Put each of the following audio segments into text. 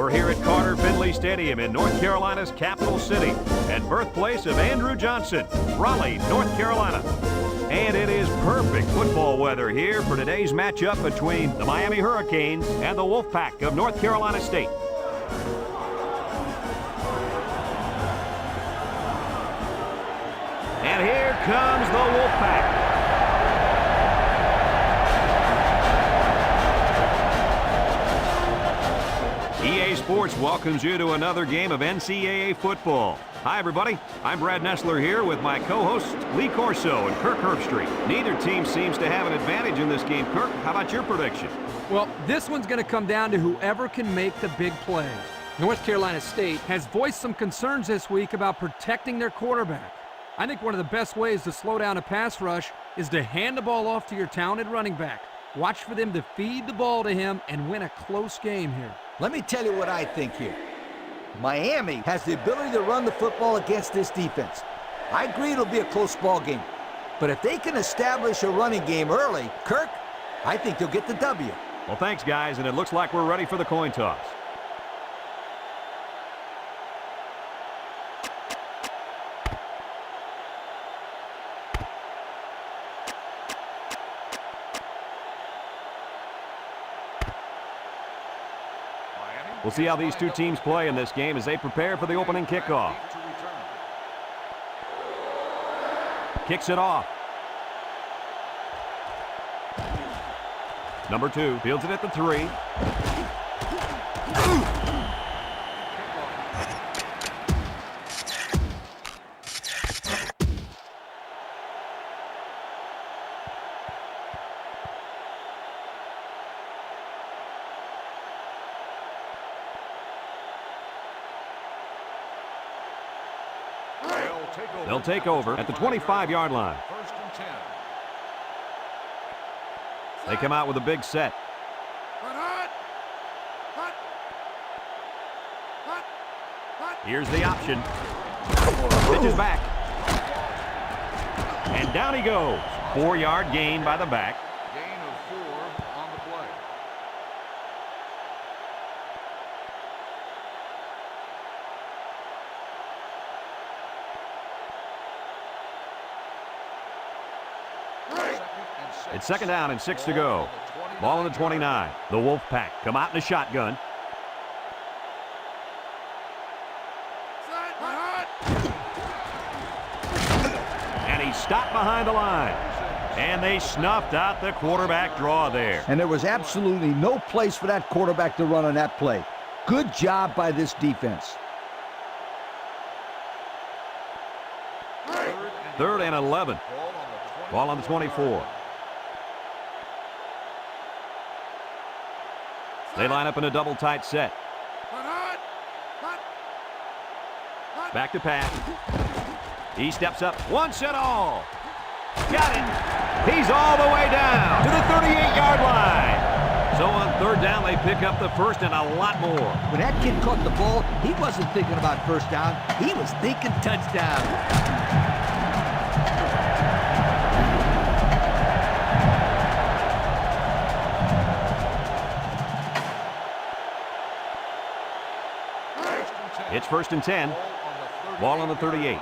We're here at Carter-Finley Stadium in North Carolina's capital city and birthplace of Andrew Johnson, Raleigh, North Carolina. And it is perfect football weather here for today's matchup between the Miami Hurricanes and the Wolfpack of North Carolina State. And here comes the Wolfpack. EA Sports welcomes you to another game of NCAA football. Hi, everybody. I'm Brad Nessler here with my co-hosts Lee Corso and Kirk Herbstreit. Neither team seems to have an advantage in this game. Kirk, how about your prediction? Well, this one's going to come down to whoever can make the big play. North Carolina State has voiced some concerns this week about protecting their quarterback. I think one of the best ways to slow down a pass rush is to hand the ball off to your talented running back. Watch for them to feed the ball to him and win a close game here. Let me tell you what I think here. Miami has the ability to run the football against this defense. I agree it'll be a close ball game. But if they can establish a running game early, Kirk, I think they'll get the W. Well, thanks, guys, and it looks like we're ready for the coin toss. We'll see how these two teams play in this game as they prepare for the opening kickoff. Kicks it off. Number 2 fields it at the 3. They'll take over at the 25-yard line. They come out with a big set. Here's the option. Pitches back. And down he goes. 4-yard gain by the back. Gain of 4 on the play. It's 2nd down and 6 to go. Ball on the 29. The Wolfpack come out in a shotgun. And he stopped behind the line. And they snuffed out the quarterback draw there. And there was absolutely no place for that quarterback to run on that play. Good job by this defense. 3rd and 11. Ball on the 24. They line up in a double tight set. Back to pass. He steps up once and all. Got it. He's all the way down to the 38-yard line. So on 3rd down, they pick up the first and a lot more. When that kid caught the ball, he wasn't thinking about first down. He was thinking touchdown. It's 1st and 10. Ball on the 38.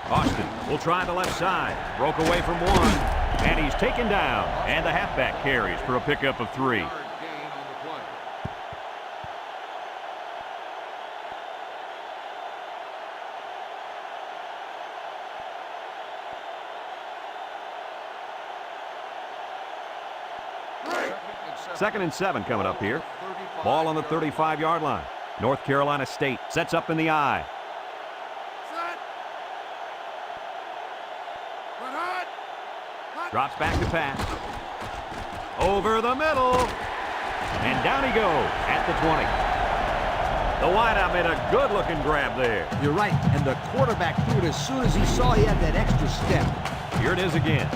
Austin will try the left side. Broke away from 1. And he's taken down. And the halfback carries for a pickup of 3. Second and 7 coming up here. Ball on the 35-yard line. North Carolina State sets up in the I. Drops back to pass. Over the middle. And down he goes at the 20. The wideout made a good-looking grab there. You're right, and the quarterback threw it as soon as he saw he had that extra step. Here it is again.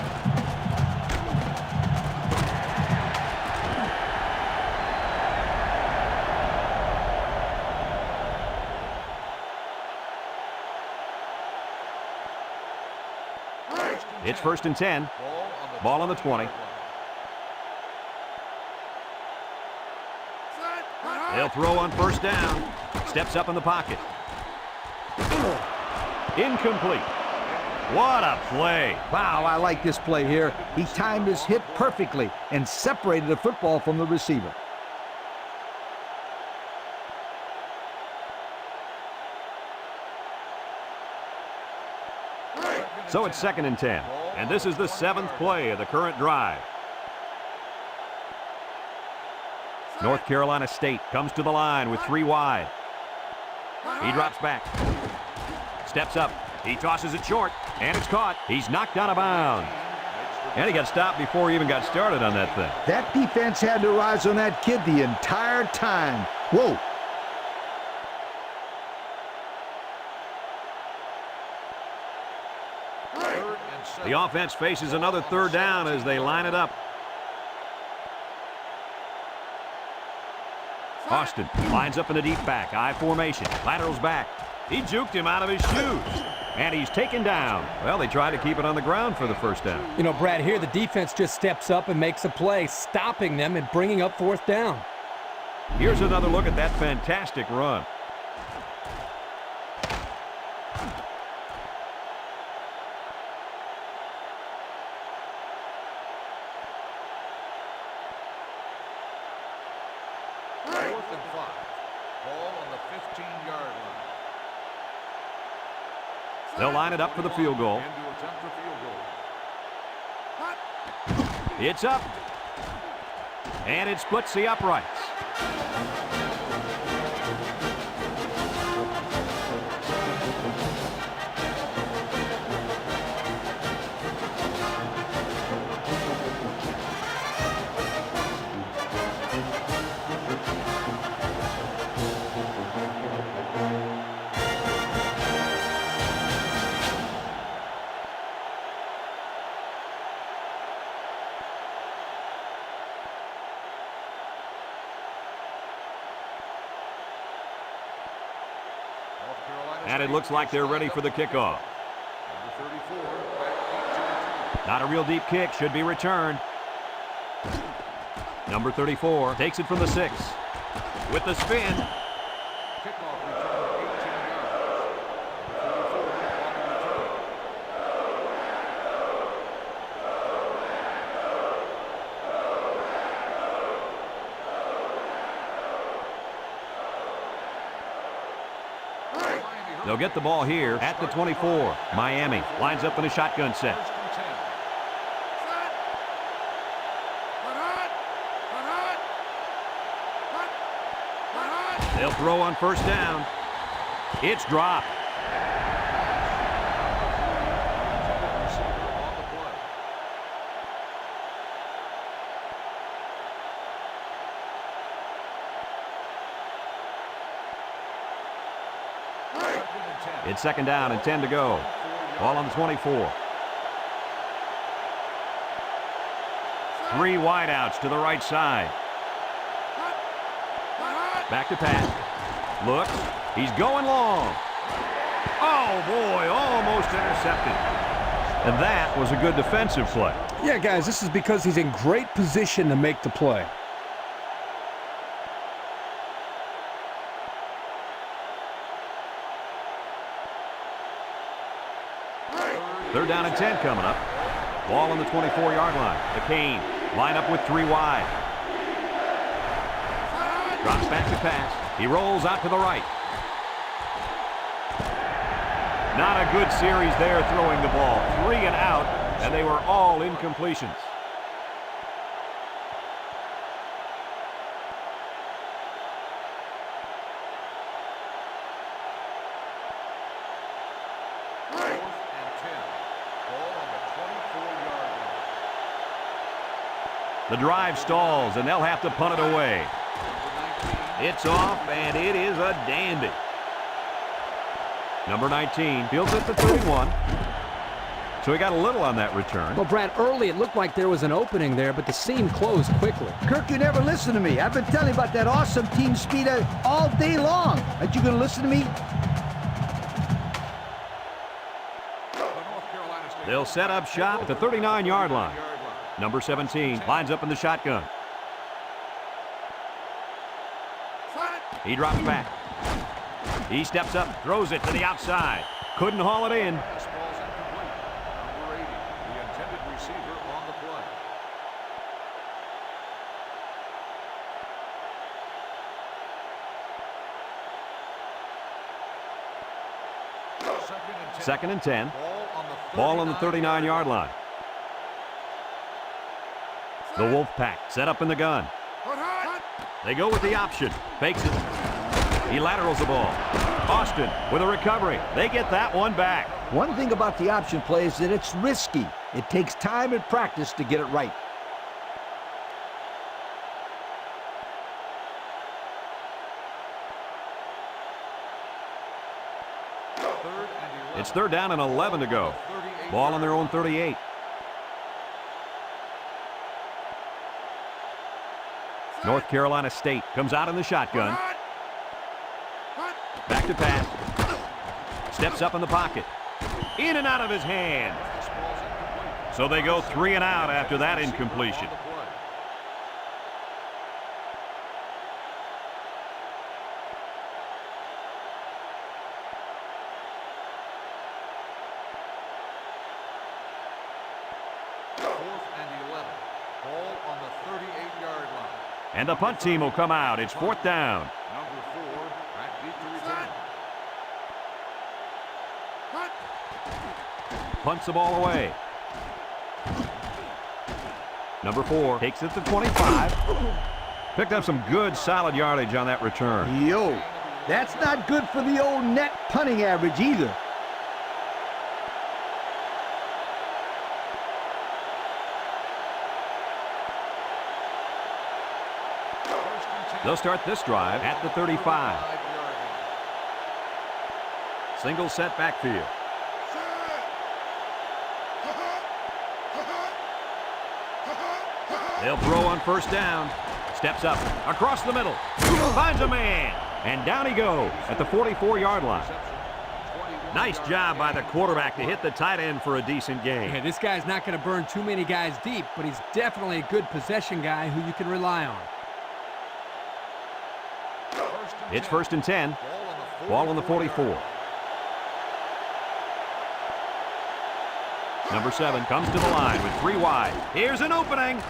It's 1st and 10. Ball on the 20. They'll throw on 1st down. Steps up in the pocket. Incomplete. What a play. Wow, I like this play here. He timed his hit perfectly and separated the football from the receiver. So it's 2nd and 10. And this is the 7th play of the current drive. North Carolina State comes to the line with 3 wide. He drops back. Steps up. He tosses it short. And it's caught. He's knocked out of bounds. And he got stopped before he even got started on that thing. That defense had to rise on that kid the entire time. Whoa. The offense faces another 3rd down as they line it up. Austin lines up in the deep back. I formation. Laterals back. He juked him out of his shoes. And he's taken down. Well, they tried to keep it on the ground for the 1st down. You know, Brad, here the defense just steps up and makes a play, stopping them and bringing up 4th down. Here's another look at that fantastic run. They'll line it up for the field goal. It's up. And it splits the uprights. And it looks like they're ready for the kickoff. Not a real deep kick, should be returned. Number 34 takes it from the 6. With the spin. Kickoff return 18 yards. Number 34 on the return. They'll get the ball here at the 24. Miami lines up in a shotgun set. They'll throw on 1st down. It's dropped. It's 2nd down and 10 to go. Ball on the 24. 3 wideouts to the right side. Back to pass. Looks. He's going long. Oh, boy, almost intercepted. And that was a good defensive play. Yeah, guys, this is because he's in great position to make the play. Third down and 10 coming up. Ball on the 24-yard line. McCain line up with 3 wide. Drops back to pass. He rolls out to the right. Not a good series there throwing the ball. 3 and out, and they were all incompletions. The drive stalls, and they'll have to punt it away. It's off, and it is a dandy. Number 19 fields at the 31. So he got a little on that return. Well, Brad, early it looked like there was an opening there, but the seam closed quickly. Kirk, you never listen to me. I've been telling you about that awesome team speed all day long. Aren't you going to listen to me? The North Carolina State They'll set up shop at the 39-yard line. Number 17 lines up in the shotgun. He drops back. He steps up, throws it to the outside. Couldn't haul it in. This ball's incomplete. Number 80, the intended receiver on the play. Second and 10. Ball on the 39-yard line. The Wolfpack set up in the gun. They go with the option. Fakes it. He laterals the ball. Austin with a recovery. They get that one back. One thing about the option play is that it's risky. It takes time and practice to get it right. It's third down and 11 to go. Ball on their own 38. North Carolina State comes out in the shotgun. Back to pass. Steps up in the pocket. In and out of his hand. So they go 3 and out after that incompletion. And the punt team will come out. It's fourth down. Number 4, back deep to return. Punts the ball away. Number 4 takes it to 25. Picked up some good solid yardage on that return. Yo, that's not good for the old net punting average either. They'll start this drive at the 35. Single set backfield. They'll throw on first down. Steps up across the middle. Finds a man. And down he goes at the 44-yard line. Nice job by the quarterback to hit the tight end for a decent gain. Yeah, this guy's not going to burn too many guys deep, but he's definitely a good possession guy who you can rely on. It's first and 10. Ball on the 44. Number 7 comes to the line with 3 wide. Here's an opening.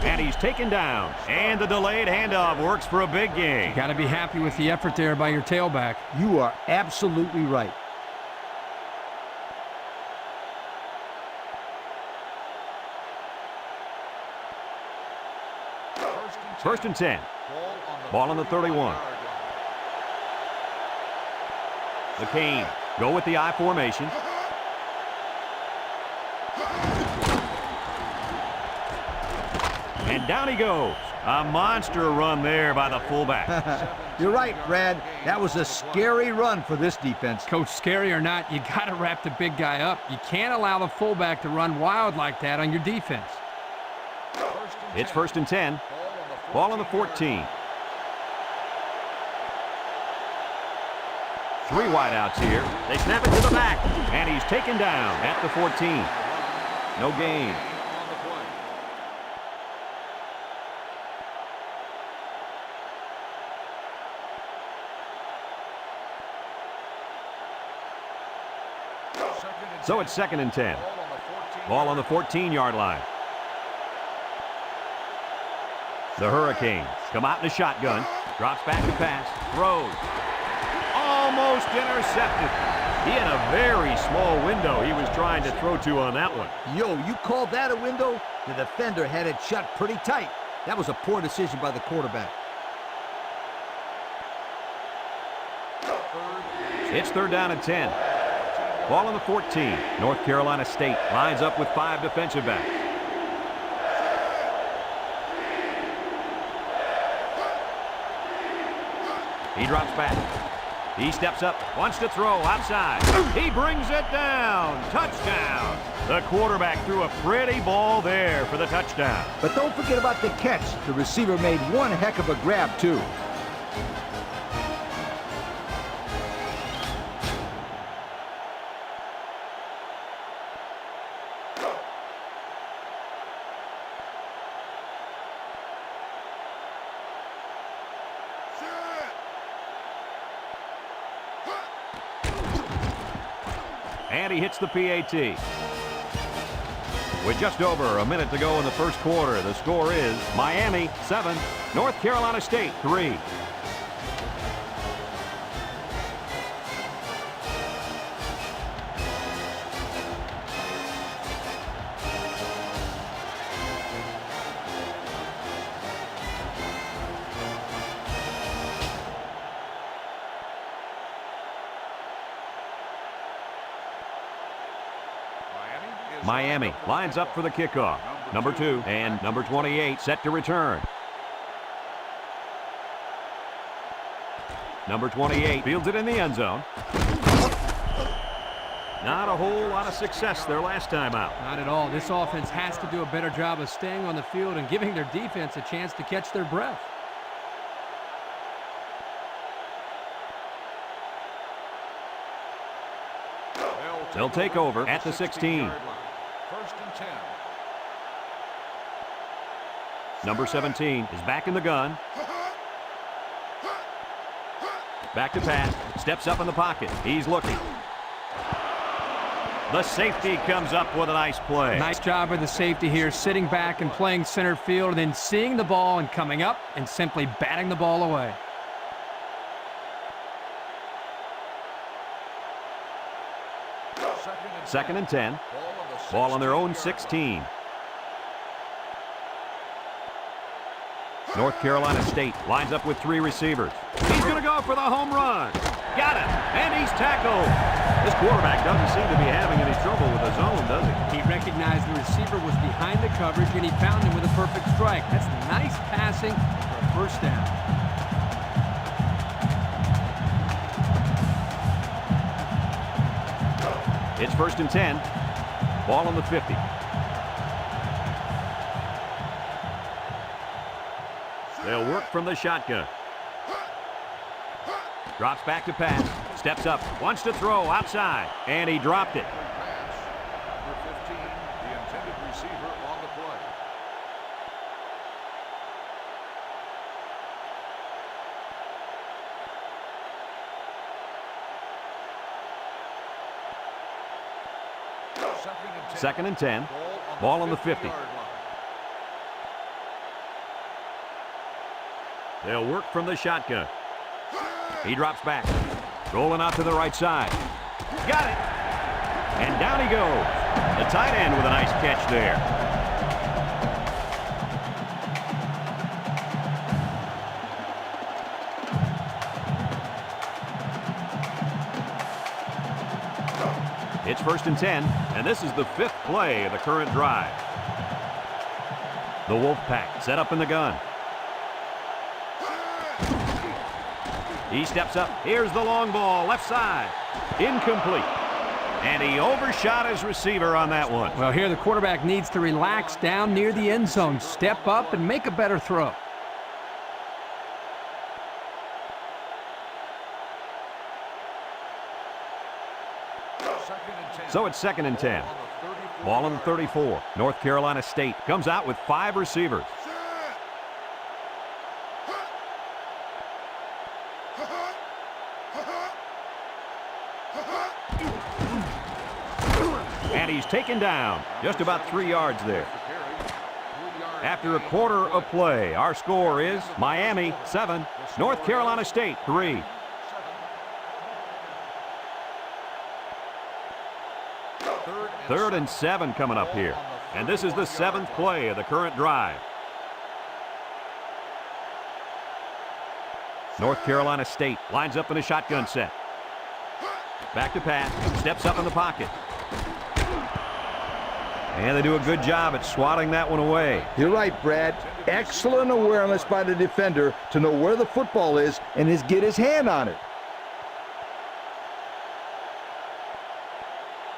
And he's taken down. And the delayed handoff works for a big gain. Got to be happy with the effort there by your tailback. You are absolutely right. First and 10. Ball on the 31. The Canes go with the I formation. And down he goes. A monster run there by the fullback. You're right, Brad. That was a scary run for this defense. Coach, scary or not, you got to wrap the big guy up. You can't allow the fullback to run wild like that on your defense. It's first and 10. Ball on the 14. 3 wideouts here. They snap it to the back. And he's taken down at the 14. No gain. So it's second and 10. Ball on the 14-yard line. The Hurricanes come out in a shotgun. Drops back to pass. Throws. Almost intercepted. He had a very small window he was trying to throw to on that one. Yo, you called that a window? The defender had it shut pretty tight. That was a poor decision by the quarterback. It's third down and 10. Ball on the 14. North Carolina State lines up with 5 defensive backs. He drops back. He steps up, wants to throw outside. He brings it down. Touchdown. The quarterback threw a pretty ball there for the touchdown. But don't forget about the catch. The receiver made one heck of a grab, too. And he hits the PAT. With just over a minute to go in the first quarter, the score is Miami 7, North Carolina State 3. Miami lines up for the kickoff. Number 2 and number 28 set to return. Number 28 fields it in the end zone. Not a whole lot of success their last time out. Not at all. This offense has to do a better job of staying on the field and giving their defense a chance to catch their breath. They'll take over at the 16. First and 10. Number 17 is back in the gun. Back to pass. Steps up in the pocket. He's looking. The safety comes up with a nice play. Nice job by the safety here, sitting back and playing center field, and then seeing the ball and coming up and simply batting the ball away. Second and 10. Ball on their own 16. North Carolina State lines up with 3 receivers. He's going to go for the home run. Got it. And he's tackled. This quarterback doesn't seem to be having any trouble with the zone, does he? He recognized the receiver was behind the coverage, and he found him with a perfect strike. That's nice passing for a first down. It's first and 10. Ball on the 50. They'll work from the shotgun. Drops back to pass. Steps up. Wants to throw outside. And he dropped it. Pass. Number 15, the intended receiver on the play. Second and 10. Ball on the 50. They'll work from the shotgun. He drops back. Rolling out to the right side. Got it. And down he goes. The tight end with a nice catch there. It's first and 10, and this is the 5th play of the current drive. The Wolfpack set up in the gun. He steps up. Here's the long ball, left side. Incomplete. And he overshot his receiver on that one. Well, here the quarterback needs to relax down near the end zone, step up, and make a better throw. So it's second and 10. Ball on the 34. North Carolina State comes out with 5 receivers. And he's taken down just about 3 yards there. After a quarter of play, our score is Miami 7, North Carolina State 3. Third and 7 coming up here. And this is the 7th play of the current drive. North Carolina State lines up in a shotgun set. Back to pass. Steps up in the pocket. And they do a good job at swatting that one away. You're right, Brad. Excellent awareness by the defender to know where the football is and get his hand on it.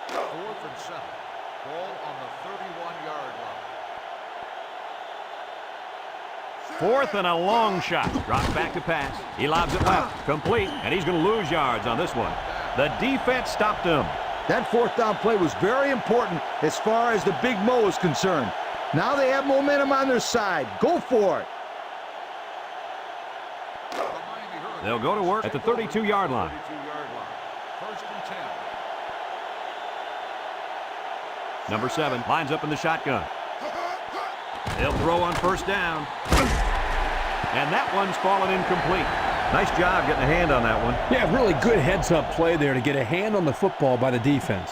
4th and 7. Ball on the 31-yard line. 4th and a long shot. Drops back to pass. He lobs it left. Complete. And he's going to lose yards on this one. The defense stopped him. That 4th down play was very important as far as the Big Mo is concerned. Now they have momentum on their side. Go for it. They'll go to work at the 32-yard line. 32-yard line. First and 10. Number 7 lines up in the shotgun. They'll throw on first down. And that one's fallen incomplete. Nice job getting a hand on that one. Yeah, really good heads-up play there to get a hand on the football by the defense.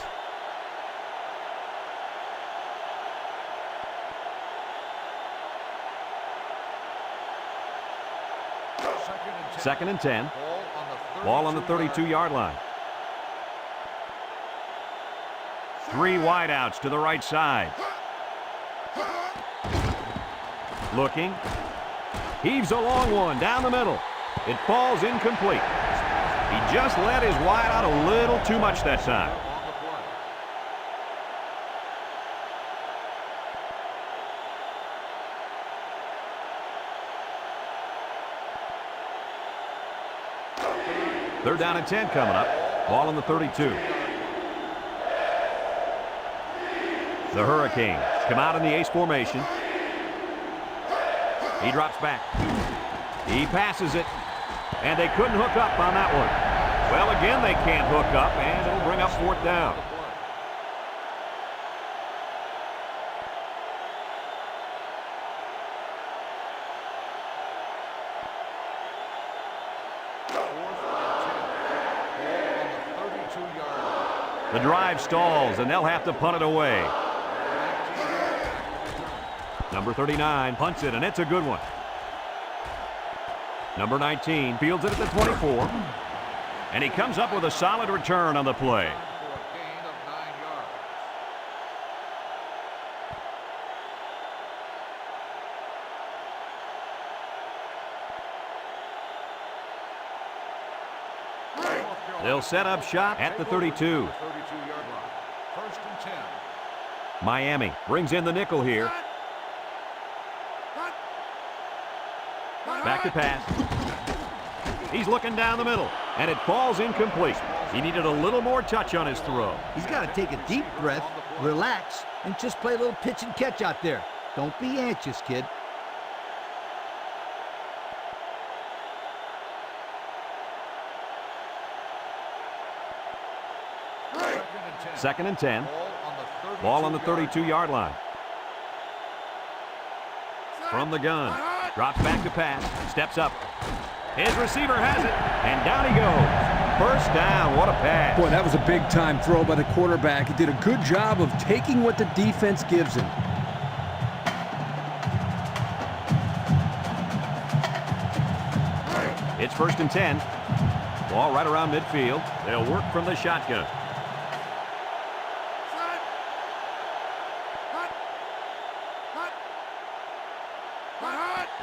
Second and 10. Ball on the 32-yard line. 3 wideouts to the right side. Looking. Heaves a long one down the middle. It falls incomplete. He just let his wide out a little too much that time. Third down and 10 coming up. Ball on the 32. The Hurricanes come out in the ace formation. He drops back. He passes it. And they couldn't hook up on that one. Well, again, they can't hook up, and it'll bring up fourth down. The drive stalls, and they'll have to punt it away. Number 39 punts it, and it's a good one. Number 19 fields it at the 24. And he comes up with a solid return on the play. They'll set up shop at the 32. First and 10. Miami brings in the nickel here. Back to pass. He's looking down the middle, and it falls incomplete. He needed a little more touch on his throw. He's got to take a deep breath, relax, and just play a little pitch and catch out there. Don't be anxious, kid. Second and 10. Ball on the 32-yard line. From the gun. Drops back to pass. Steps up. His receiver has it. And down he goes. First down. What a pass. Boy, that was a big-time throw by the quarterback. He did a good job of taking what the defense gives him. It's first and 10. Ball right around midfield. They'll work from the shotgun.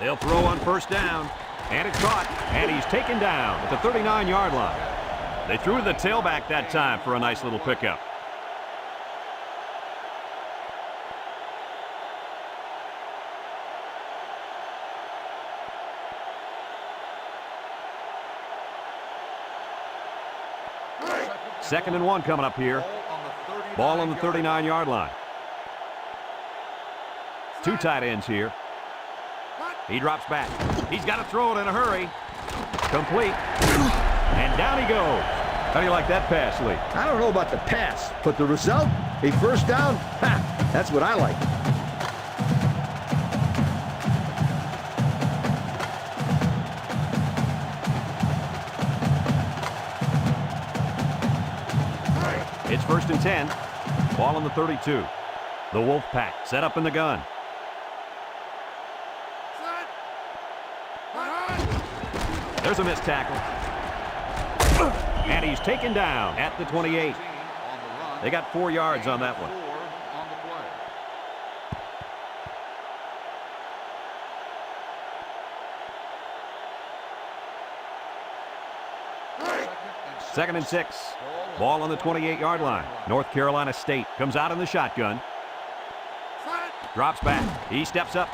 They'll throw on first down. And it's caught. And he's taken down at the 39-yard line. They threw to the tailback that time for a nice little pickup. Second and 1 coming up here. Ball on the 39-yard line. 2 tight ends here. He drops back. He's got to throw it in a hurry. Complete. And down he goes. How do you like that pass, Lee? I don't know about the pass, but the result, a first down, ha, that's what I like. It's first and 10. Ball on the 32. The Wolf Pack set up in the gun. There's a missed tackle. And he's taken down at the 28. They got 4 yards on that one. Second and 6. Ball on the 28-yard line. North Carolina State comes out in the shotgun. Drops back. He steps up.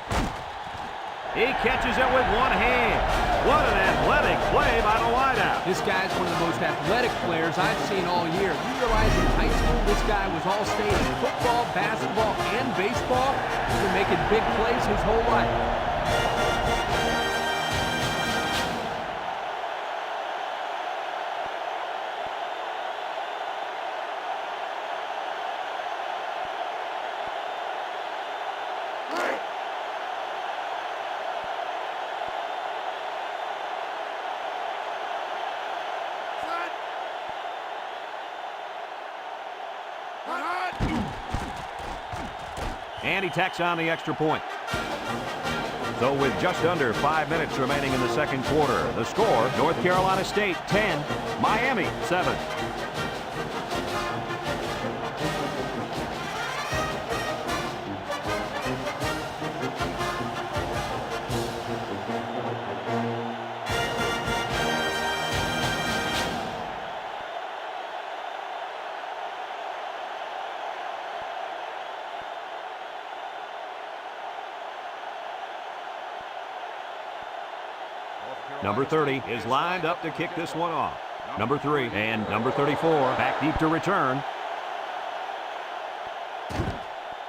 He catches it with one hand. What an athletic play by the wideout. This guy's one of the most athletic players I've seen all year. You realize in high school this guy was all-state in football, basketball, and baseball. He's been making big plays his whole life. And he tacks on the extra point. So with just under 5 minutes remaining in the second quarter, the score, North Carolina State 10, Miami 7. Number 30 is lined up to kick this one off. Number 3 and number 34 back deep to return.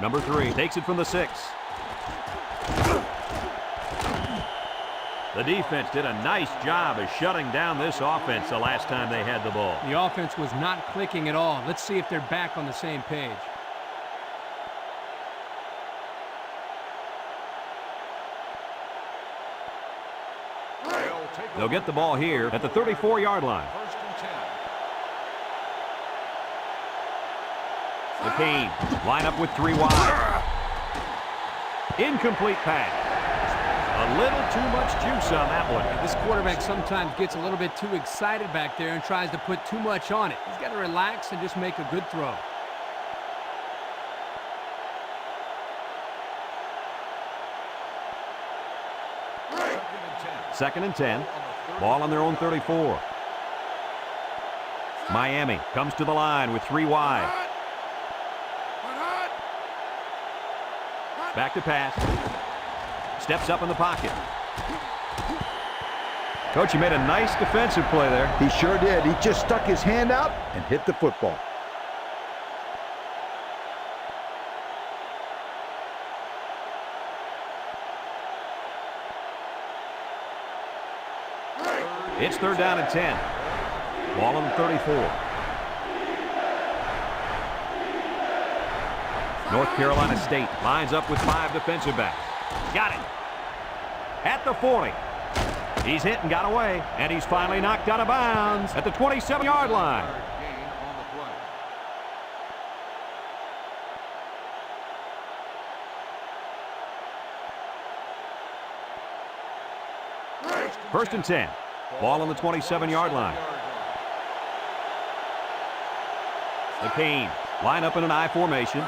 Number 3 takes it from the 6. The defense did a nice job of shutting down this offense the last time they had the ball. The offense was not clicking at all. Let's see if they're back on the same page. They'll get the ball here at the 34-yard line. First and 10. The Canes line up with 3 wide. Incomplete pass. A little too much juice on that one. This quarterback sometimes gets a little bit too excited back there and tries to put too much on it. He's got to relax and just make a good throw. Second and 10. Ball on their own 34. Miami comes to the line with 3 wide. Back to pass. Steps up in the pocket. Coach, he made a nice defensive play there. He sure did. He just stuck his hand out and hit the football. It's third down and 10. Ball on the 34. North Carolina State lines up with 5 defensive backs. Got it. At the 40. He's hit and got away. And he's finally knocked out of bounds at the 27-yard line. Gain on the play. First and 10. Ball on the 27-yard line. The Canes line up in an I formation.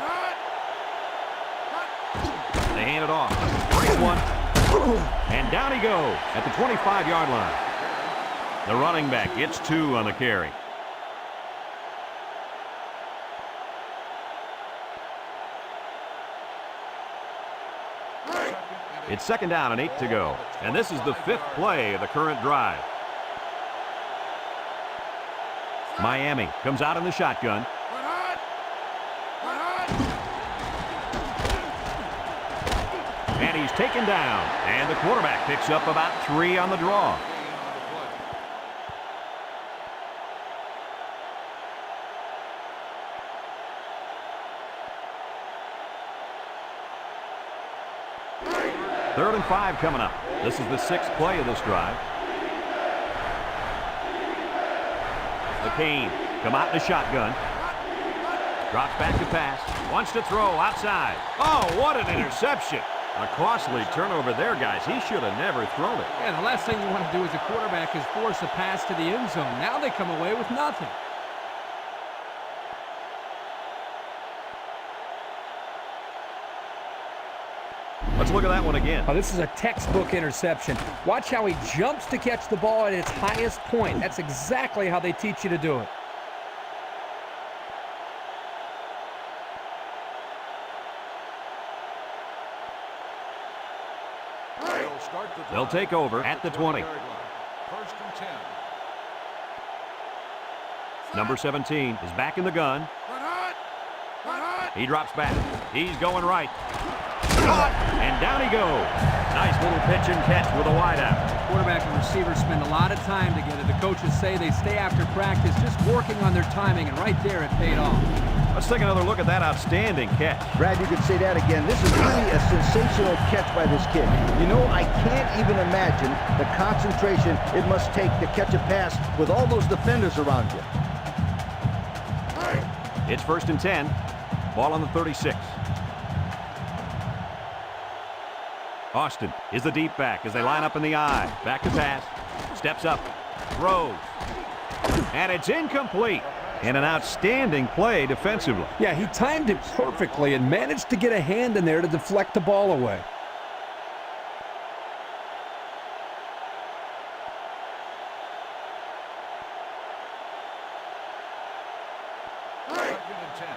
They hand it off. Breaks one. And down he goes at the 25-yard line. The running back gets 2 on the carry. It's second down and 8 to go. And this is the 5th play of the current drive. Miami comes out in the shotgun. And he's taken down. And the quarterback picks up about 3 on the draw. Third and 5 coming up. This is the 6th play of this drive. The Canes come out in the shotgun. Drops back to pass. Wants to throw outside. Oh, what an interception. A costly turnover there, guys. He should have never thrown it. Yeah, the last thing you want to do as a quarterback is force a pass to the end zone. Now they come away with nothing. Let's look at that one again. Oh, this is a textbook interception. Watch how he jumps to catch the ball at its highest point. That's exactly how they teach you to do it. They'll take over at the 20. First and 10. Number 17 is back in the gun. He drops back. He's going right. Caught, and down he goes. Nice little pitch and catch with a wideout. Quarterback and receivers spend a lot of time together. The coaches say they stay after practice just working on their timing, and right there it paid off. Let's take another look at that outstanding catch. Brad, you could say that again. This is really a sensational catch by this kid. You know, I can't even imagine the concentration it must take to catch a pass with all those defenders around you. It's first and 10. Ball on the 36. Austin is the deep back as they line up in the I. Back to pass. Steps up. Throws. And it's incomplete. And an outstanding play defensively. Yeah, he timed it perfectly and managed to get a hand in there to deflect the ball away.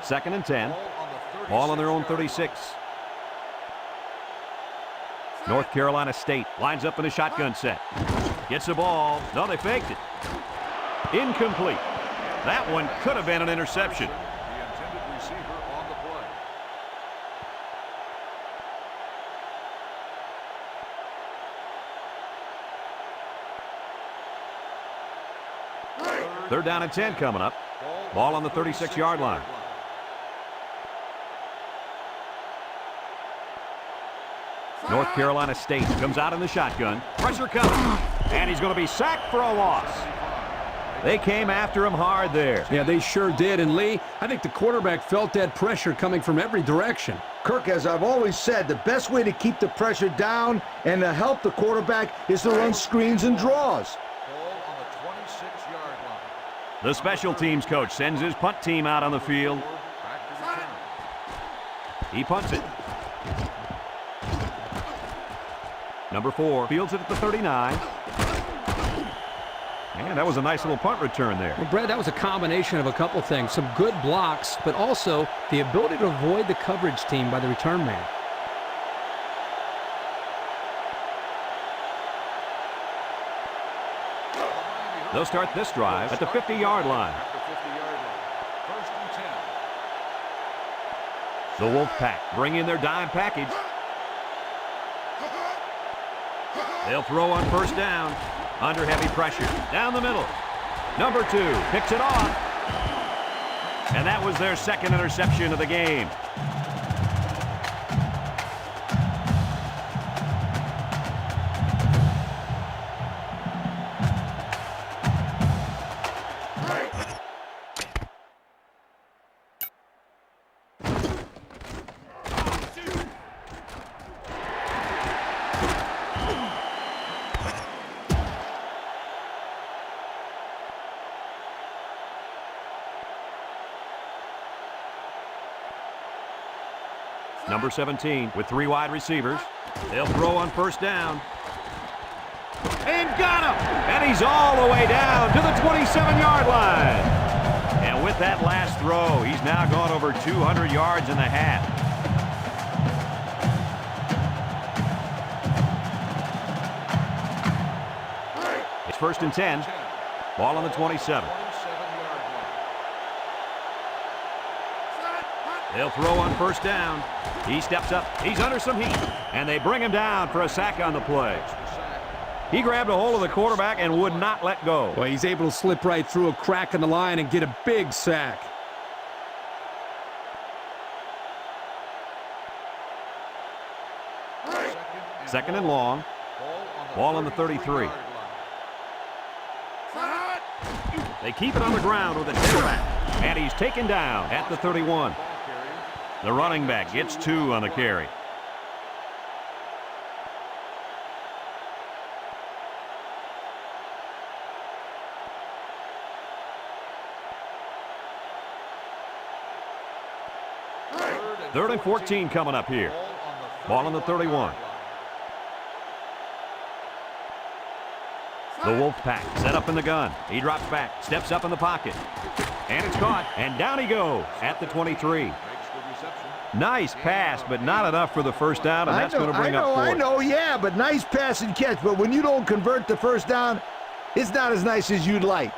Second and 10. Ball on their own 36. North Carolina State lines up in a shotgun set. Gets the ball. No, they faked it. Incomplete. That one could have been an interception. The intended receiver on the play. Third down and 10 coming up. Ball on the 36-yard line. North Carolina State comes out in the shotgun. Pressure coming. And he's going to be sacked for a loss. They came after him hard there. Yeah, they sure did. And Lee, I think the quarterback felt that pressure coming from every direction. Kirk, as I've always said, the best way to keep the pressure down and to help the quarterback is to run screens and draws. Ball on the 26-yard line. The special teams coach sends his punt team out on the field. Back to return. He punts it. Number 4 fields it at the 39. And that was a nice little punt return there. Well, Brad, that was a combination of a couple things. Some good blocks, but also the ability to avoid the coverage team by the return man. They'll start this drive at the 50-yard line. At the 50-yard line. First and 10. The Wolfpack bring in their dime package. They'll throw on first down. Under heavy pressure. Down the middle. Number 2 picks it off. And that was their second interception of the game. Number 17 with 3 wide receivers. They'll throw on first down. And got him! And he's all the way down to the 27-yard line. And with that last throw, he's now gone over 200 yards in the half. It's first and 10. Ball on the 27. They'll throw on first down. He steps up. He's under some heat. And they bring him down for a sack on the play. He grabbed a hold of the quarterback and would not let go. Well, he's able to slip right through a crack in the line and get a big sack. Second and long. Ball on the 33. They keep it on the ground with a tailback. And he's taken down at the 31. The running back gets 2 on the carry. Third and 14 coming up here. Ball on the 31. The Wolfpack set up in the gun. He drops back, steps up in the pocket. And it's caught, and down he goes at the 23. Nice pass, but not enough for the first down, and that's going to bring up fourth. I know, yeah, but nice pass and catch. But when you don't convert the first down, it's not as nice as you'd like.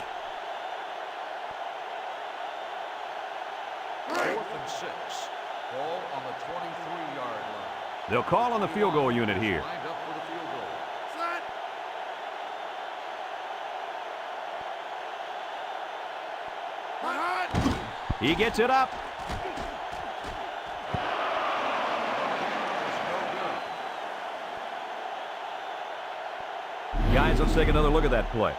4th and 6. Ball on the 23-yard line. They'll call on the field goal unit here. Lined up for the field goal. He gets it up. Guys, let's take another look at that play.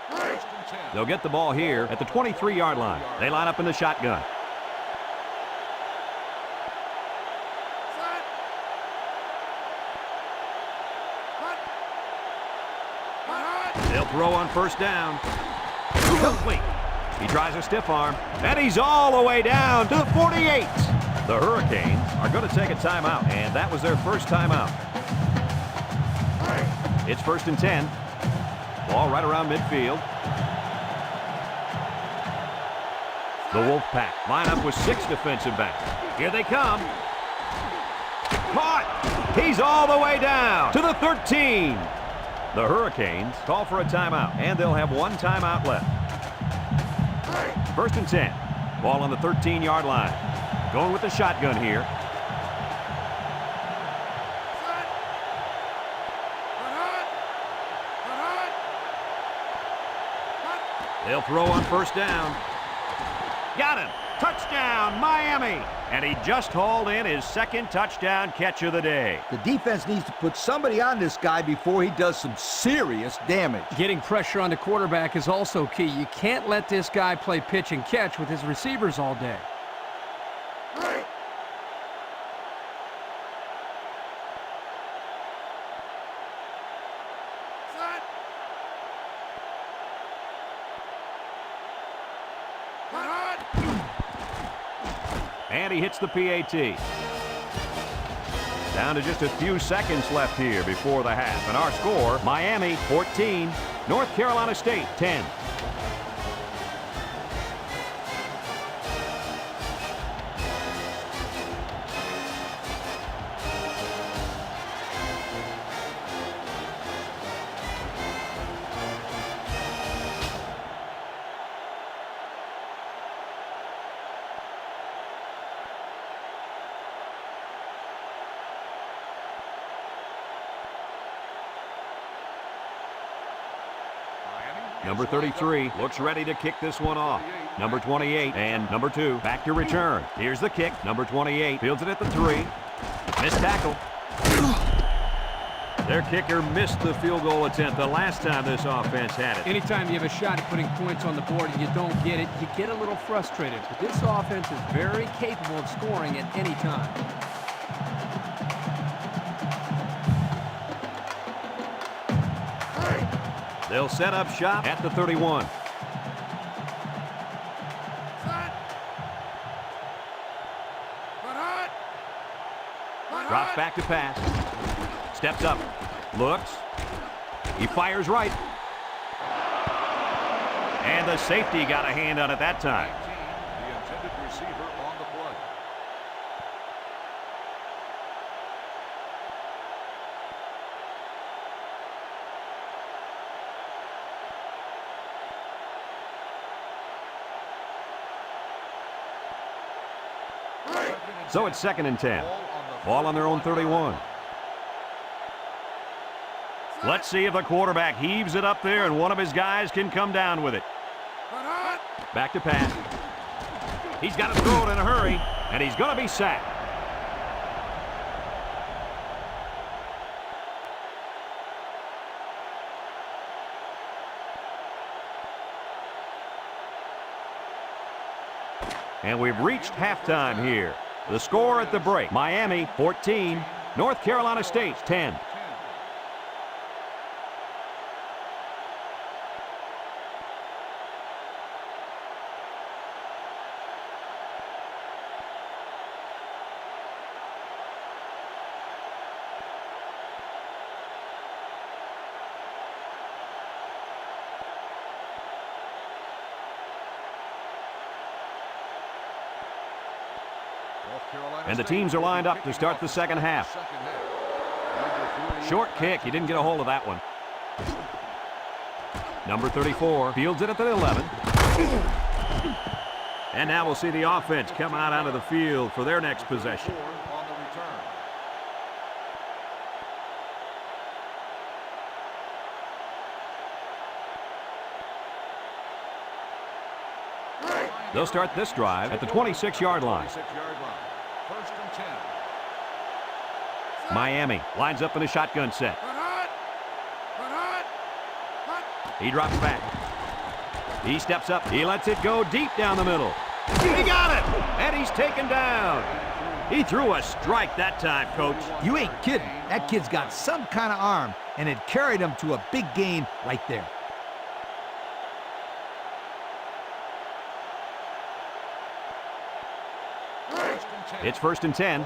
First and 10. They'll get the ball here at the 23-yard line. They line up in the shotgun. They'll throw on first down. Complete. He tries a stiff arm, and he's all the way down to the 48. The Hurricanes are going to take a timeout, and that was their first timeout. It's first and 10. Ball right around midfield. The Wolfpack line up with 6 defensive backs. Here they come. Caught. He's all the way down to the 13. The Hurricanes call for a timeout, and they'll have 1 timeout left. First and 10. Ball on the 13-yard line. Going with the shotgun here. They'll throw on first down. Got him. Touchdown, Miami. And he just hauled in his second touchdown catch of the day. The defense needs to put somebody on this guy before he does some serious damage. Getting pressure on the quarterback is also key. You can't let this guy play pitch and catch with his receivers all day. And he hits the PAT. Down to just a few seconds left here before the half. And our score, Miami 14, North Carolina State 10. Number 33 looks ready to kick this one off. Number 28 and number 2 back to return. Here's the kick. Number 28 fields it at the 3. Missed tackle. Their kicker missed the field goal attempt the last time this offense had it. Anytime you have a shot at putting points on the board and you don't get it, you get a little frustrated. But this offense is very capable of scoring at any time. They'll set up shop at the 31. Drops back to pass. Steps up. Looks. He fires right. And the safety got a hand on it that time. The intended receiver on the play. So it's second and 10. Ball on their own 31. Let's see if the quarterback heaves it up there and one of his guys can come down with it. Back to pass. He's got to throw it in a hurry, and he's going to be sacked. And we've reached halftime here. The score at the break, Miami 14, North Carolina State 10. And the teams are lined up to start the second half. Short kick. He didn't get a hold of that one. Number 34 fields it at the 11. And now we'll see the offense come out onto the field for their next possession. They'll start this drive at the 26-yard line. First and 10. Miami lines up in a shotgun set. He drops back. He steps up. He lets it go deep down the middle. He got it! And he's taken down. He threw a strike that time, Coach. You ain't kidding. That kid's got some kind of arm, and it carried him to a big gain right there. It's 1st and 10.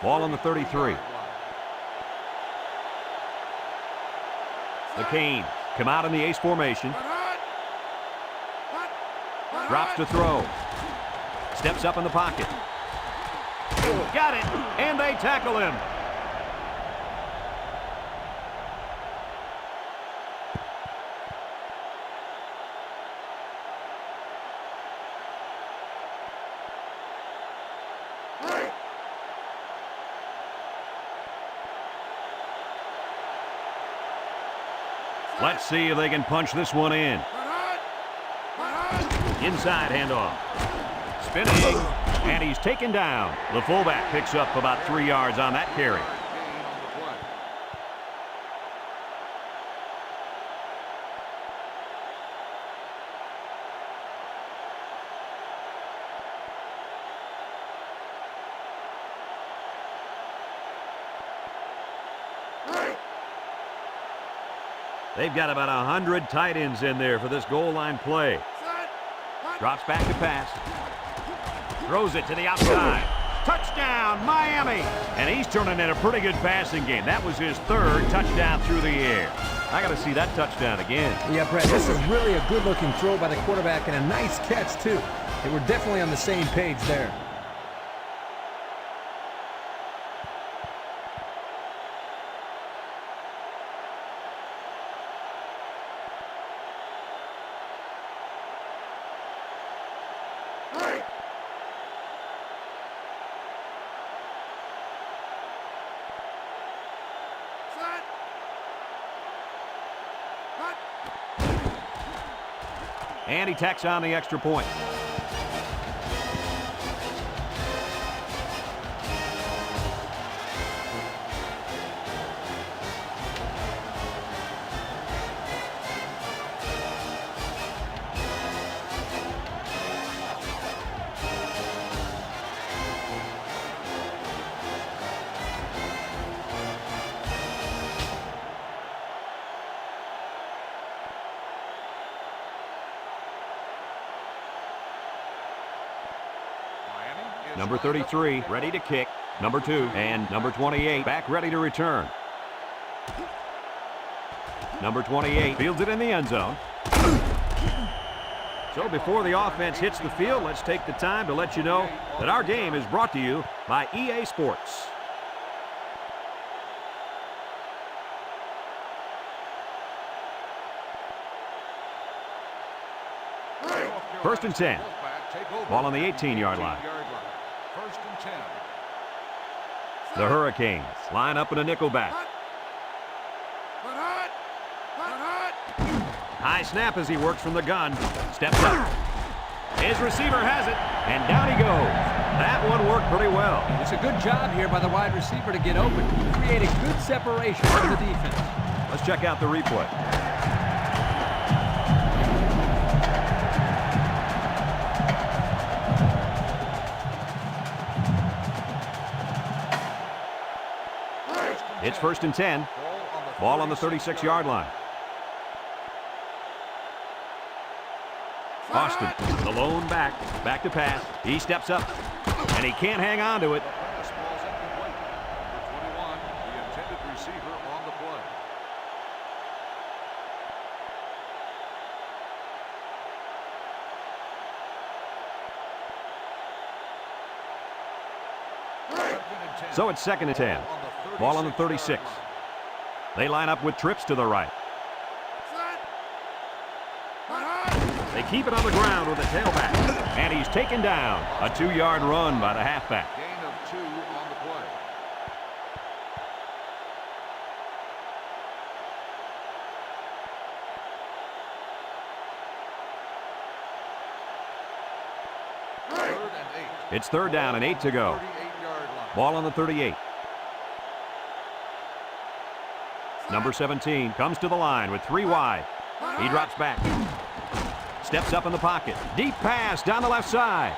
Ball on the 33. The Canes come out in the ace formation. Drops to throw. Steps up in the pocket. Got it, and they tackle him. Let's see if they can punch this one in. Inside handoff. Spinning, and he's taken down. The fullback picks up about 3 yards on that carry. They've got about 100 tight ends in there for this goal line play. Drops back to pass. Throws it to the outside. Touchdown, Miami! And he's turning in a pretty good passing game. That was his 3rd touchdown through the air. I got to see that touchdown again. Yeah, Brett, this is really a good-looking throw by the quarterback and a nice catch, too. They were definitely on the same page there. And he tacks on the extra point. Number 33, ready to kick. Number 2 and number 28 back ready to return. Number 28 fields it in the end zone. So before the offense hits the field, let's take the time to let you know that our game is brought to you by EA Sports. First and 10. Ball on the 18-yard line. The Hurricanes line up in a nickel back. High snap as he works from the gun. Steps up. His receiver has it, and down he goes. That one worked pretty well. It's a good job here by the wide receiver to get open, create a good separation for the defense. Let's check out the replay. It's 1st and 10. Ball on the 36-yard line. Austin, the lone back to pass. He steps up, and he can't hang on to it. This ball's incomplete. Number 21, the intended receiver on the play. So it's 2nd and 10. Ball on the 36. They line up with trips to the right. They keep it on the ground with a tailback. And he's taken down. A 2-yard run by the halfback. Gain of 2 on the play. 3rd and 8. It's 3rd down and 8 to go. 38-yard line. Ball on the 38. Number 17 comes to the line with 3 wide. He drops back. Steps up in the pocket. Deep pass down the left side.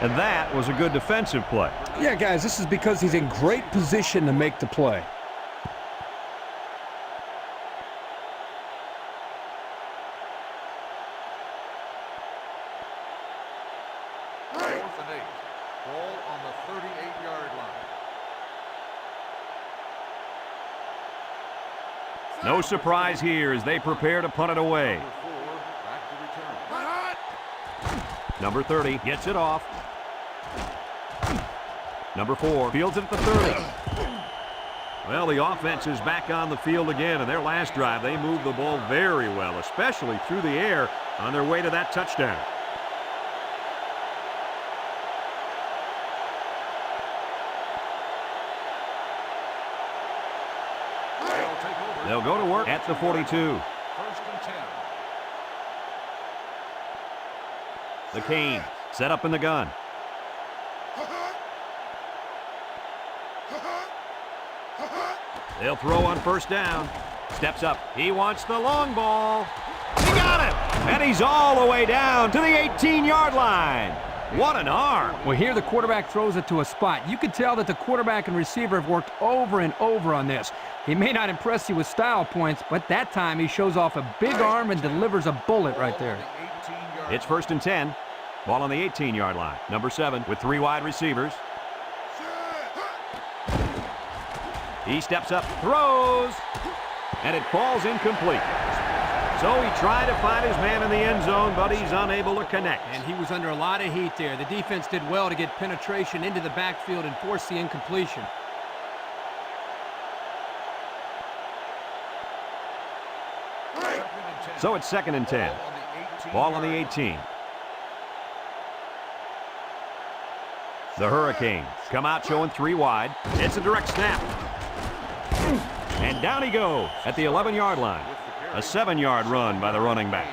And that was a good defensive play. Yeah, guys, this is because he's in great position to make the play. Fourth and 8. Ball on the 38-yard line. No surprise here as they prepare to punt it away. Number 4 back to return. Number 30 gets it off. Number 4 fields it at the 30. Well, the offense is back on the field again. In their last drive, they moved the ball very well, especially through the air on their way to that touchdown. They'll go to work at the 42. First and 10. The Cane set up in the gun. They'll throw on first down. Steps up. He wants the long ball. He got it! And he's all the way down to the 18-yard line. What an arm. Well, here the quarterback throws it to a spot. You can tell that the quarterback and receiver have worked over and over on this. He may not impress you with style points, but that time he shows off a big arm and delivers a bullet right there. It's first and 10. Ball on the 18-yard line. Number 7 with 3 wide receivers. He steps up, throws, and it falls incomplete. So he tried to find his man in the end zone, but he's unable to connect. And he was under a lot of heat there. The defense did well to get penetration into the backfield and force the incompletion. So it's second and 10. Ball on the 18. The Hurricanes come out showing 3 wide. It's a direct snap. And down he goes at the 11-yard line. A 7-yard run by the running back.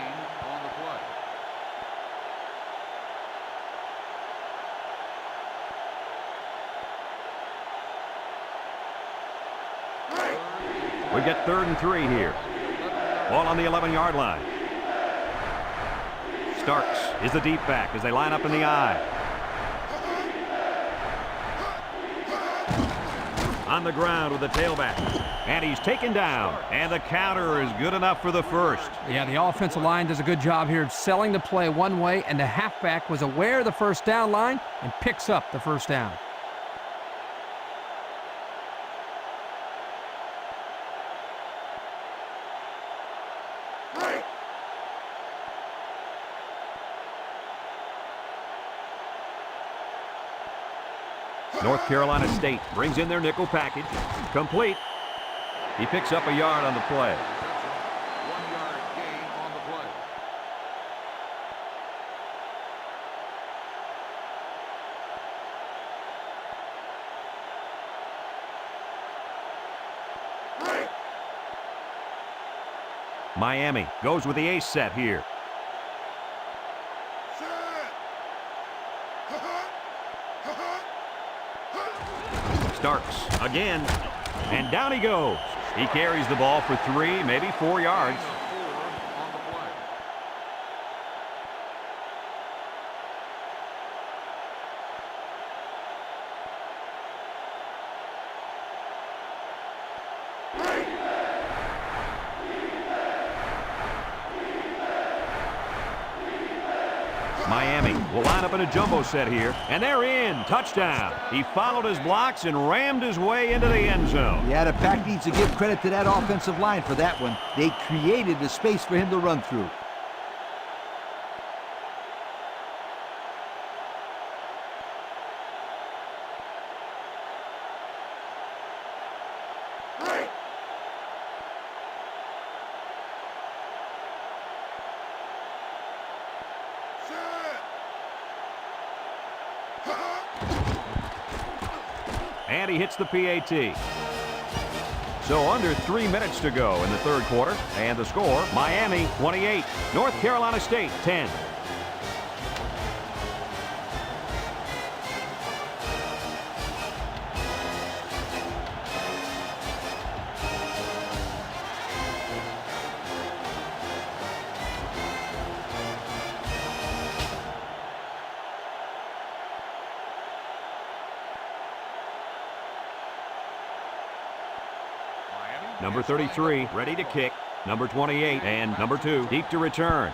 We get 3rd and 3 here. Ball on the 11-yard line. Starks is the deep back as they line up in the I. On the ground with the tailback. And he's taken down. And the counter is good enough for the first. Yeah, the offensive line does a good job here of selling the play one way, and the halfback was aware of the first down line and picks up the first down. North Carolina State brings in their nickel package. Complete. He picks up a yard on the play. 1-yard gain on the play. Miami goes with the ace set here. Starks again, and down he goes. He carries the ball for 3, maybe 4 yards. Miami will line up in a jumbo set here, and they're in. Touchdown. He followed his blocks and rammed his way into the end zone. Yeah, the Pack needs to give credit to that offensive line for that one. They created the space for him to run through. And he hits the PAT. So under 3 minutes to go in the third quarter. And the score, Miami 28, North Carolina State 10. Number 33 ready to kick. Number 28 and number 2 deep to return.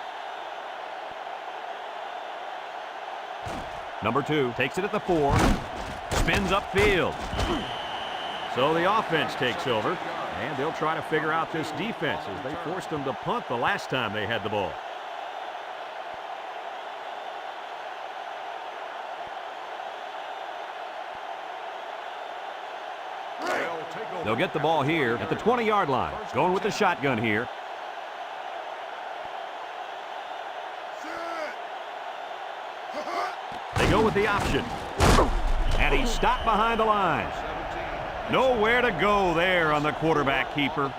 Number 2 takes it at the 4. Spins upfield. So the offense takes over, and they'll try to figure out this defense as they forced them to punt the last time they had the ball. They'll get the ball here at the 20-yard line. Going with the shotgun here. They go with the option. And he's stopped behind the lines. Nowhere to go there on the quarterback keeper.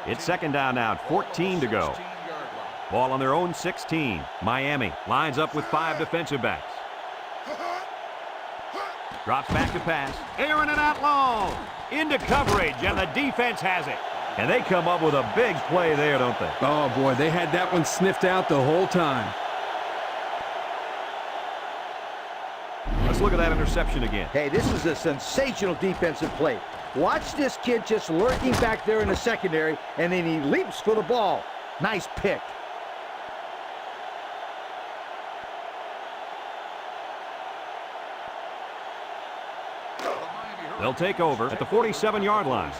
It's second down now, 14 to go. Ball on their own 16. Miami lines up with 5 defensive backs. Drops back to pass. Airing it out long. Into coverage, and the defense has it. And they come up with a big play there, don't they? Oh, boy, they had that one sniffed out the whole time. Let's look at that interception again. Hey, this is a sensational defensive play. Watch this kid just lurking back there in the secondary, and then he leaps for the ball. Nice pick. They'll take over at the 47-yard line.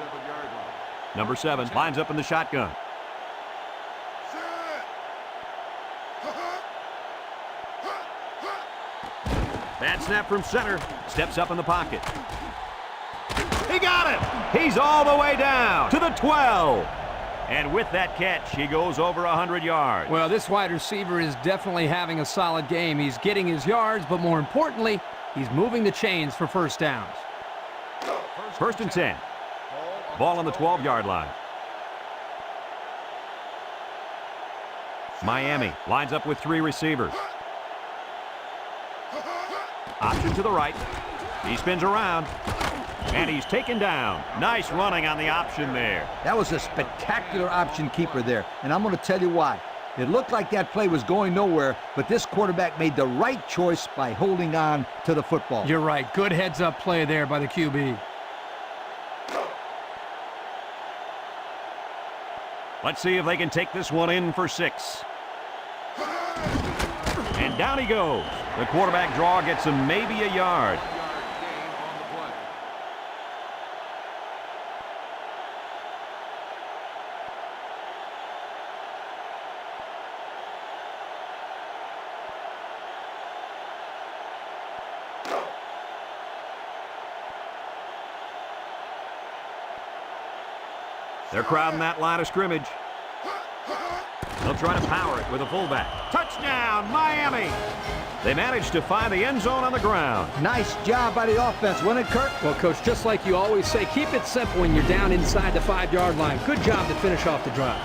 Number 7 lines up in the shotgun. Bad snap from center. Steps up in the pocket. He got it! He's all the way down to the 12. And with that catch, he goes over 100 yards. Well, this wide receiver is definitely having a solid game. He's getting his yards, but more importantly, he's moving the chains for first downs. First and 10. Ball on the 12-yard line. Miami lines up with 3 receivers. Option to the right. He spins around. And he's taken down. Nice running on the option there. That was a spectacular option keeper there, and I'm going to tell you why. It looked like that play was going nowhere, but this quarterback made the right choice by holding on to the football. You're right. Good heads-up play there by the QB. Let's see if they can take this one in for 6. And down he goes. The quarterback draw gets him maybe a yard. They're crowding that line of scrimmage. They'll try to power it with a fullback. Touchdown, Miami! They managed to find the end zone on the ground. Nice job by the offense, wasn't it, Kirk? Well, Coach, just like you always say, keep it simple when you're down inside the 5-yard line. Good job to finish off the drive.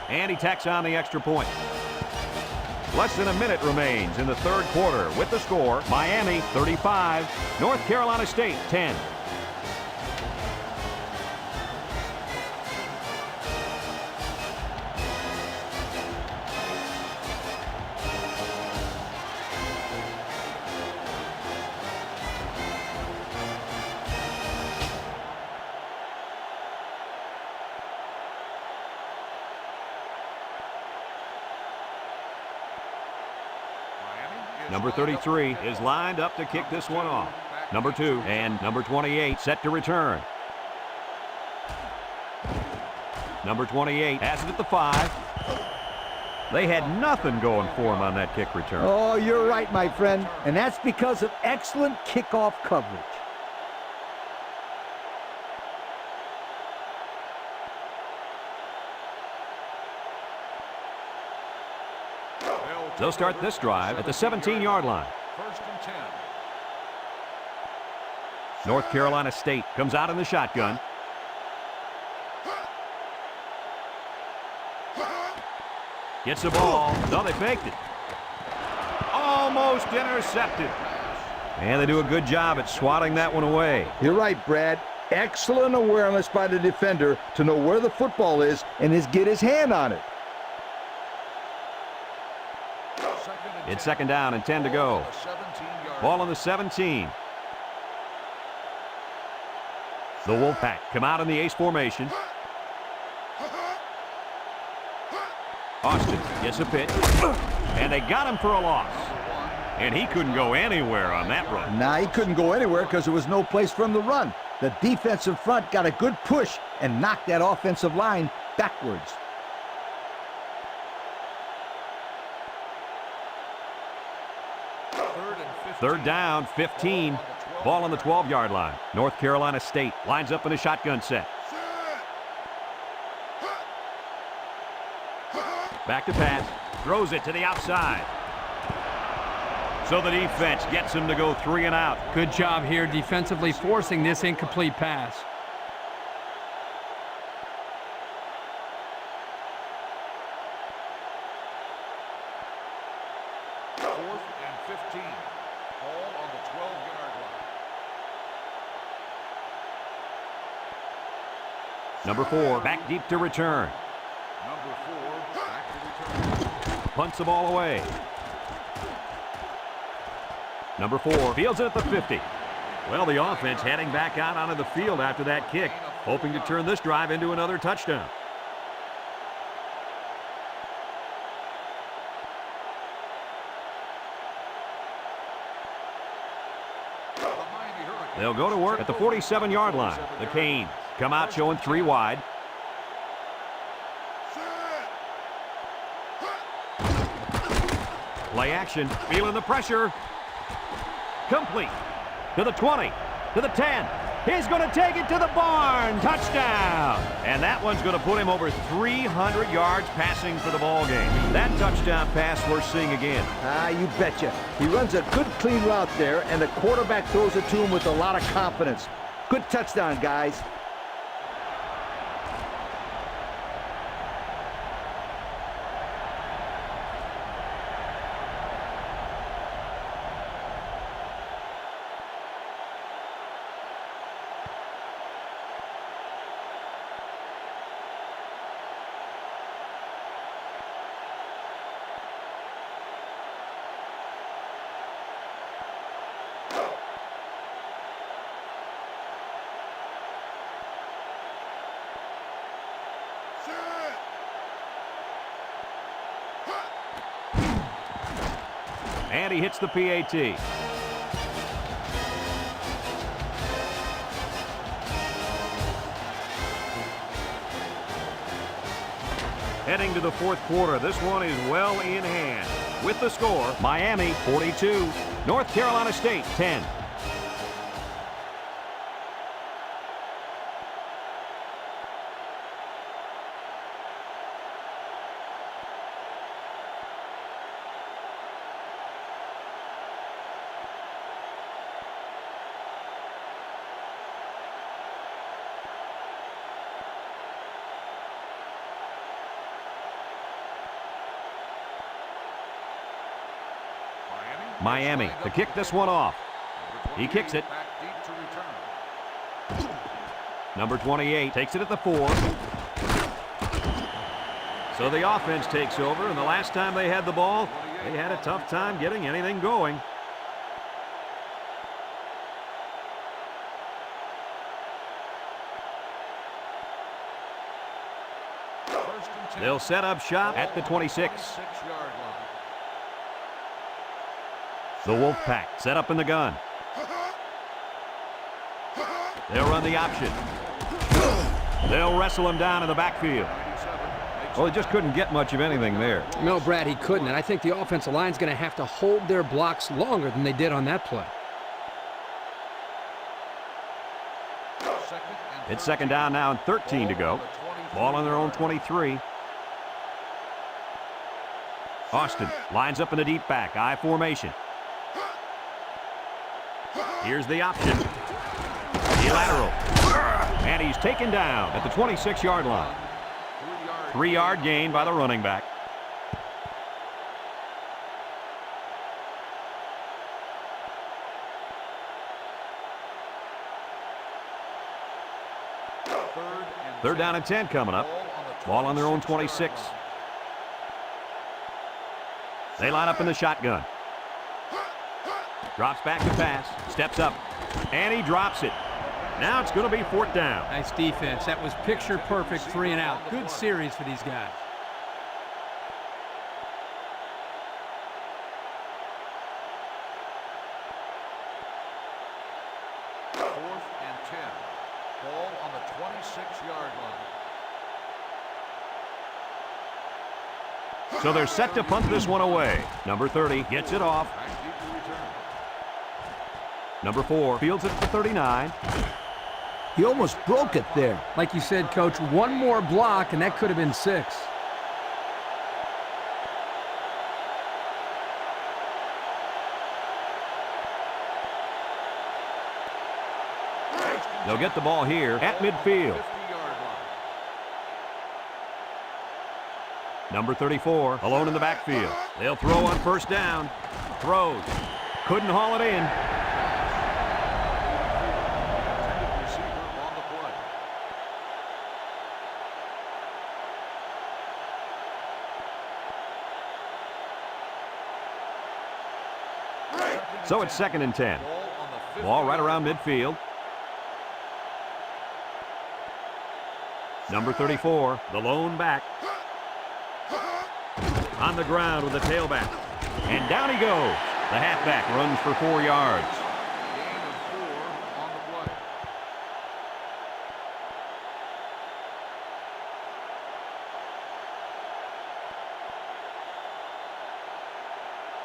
And he tacks on the extra point. Less than a minute remains in the third quarter with the score, Miami 35, North Carolina State 10. Number 33 is lined up to kick this one off. Number 2 and number 28 set to return. Number 28 has it at the 5. They had nothing going for him on that kick return. Oh, you're right, my friend. And that's because of excellent kickoff coverage. They'll start this drive at the 17-yard line. First and 10. North Carolina State comes out in the shotgun. Gets the ball. No, they faked it. Almost intercepted. And they do a good job at swatting that one away. You're right, Brad. Excellent awareness by the defender to know where the football is and get his hand on it. It's second down and 10 to go. Ball on the 17. The Wolfpack come out in the ace formation. Austin gets a pitch. And they got him for a loss. And he couldn't go anywhere on that run. Nah, he couldn't go anywhere because there was no place for him to run. The defensive front got a good push and knocked that offensive line backwards. Third down, 15. Ball on the 12-yard line. North Carolina State lines up in a shotgun set. Back to pass. Throws it to the outside. So the defense gets him to go 3 and out. Good job here defensively forcing this incomplete pass. Fourth and 15. Ball on the 12-yard line. Number 4, back deep to return. Number 4, back to return. Punts the ball away. Number 4 fields it at the 50. Well, the offense heading back out onto the field after that kick, hoping to turn this drive into another touchdown. They'll go to work at the 47-yard line. The Canes come out showing 3 wide. Play action, feeling the pressure. Complete to the 20, to the 10. He's going to take it to the barn. Touchdown. And that one's going to put him over 300 yards passing for the ball game. That touchdown pass we're seeing again. Ah, you betcha. He runs a good, clean route there, and the quarterback throws it to him with a lot of confidence. Good touchdown, guys. And he hits the PAT. Heading to the fourth quarter, this one is well in hand. With the score, Miami 42, North Carolina State 10. Miami to kick this one off. He kicks it. Number 28 takes it at the 4. So the offense takes over, and the last time they had the ball, they had a tough time getting anything going. They'll set up shop at the 26. The Wolfpack set up in the gun. They'll run the option. They'll wrestle him down in the backfield. Well, he just couldn't get much of anything there. No, Brad, he couldn't, and I think the offensive line's going to have to hold their blocks longer than they did on that play. It's second down now and 13 to go. Ball on their own 23. Austin lines up in the deep back, I formation. Here's the option. The lateral. And he's taken down at the 26-yard line. 3-yard gain by the running back. Third down and 10 coming up. Ball on their own 26. They line up in the shotgun. Drops back to pass. Steps up. And he drops it. Now it's going to be 4th down. Nice defense. That was picture perfect 3 and out. Good series for these guys. Fourth and 10. Ball on the 26-yard line. So they're set to punt this one away. Number 30 gets it off. Back deep to return. Number 4 fields it at the 39. He almost broke it there. Like you said, Coach, one more block, and that could have been 6. They'll get the ball here at midfield. 50-yard line. Number 34 alone in the backfield. They'll throw on 1st down. Throws. Couldn't haul it in. Intended receiver on the play. So it's 2nd and 10. Ball on the 50. Ball right around midfield. Number 34, the lone back. On the ground with the tailback. And down he goes. The halfback runs for 4 yards. Gain of 4 on the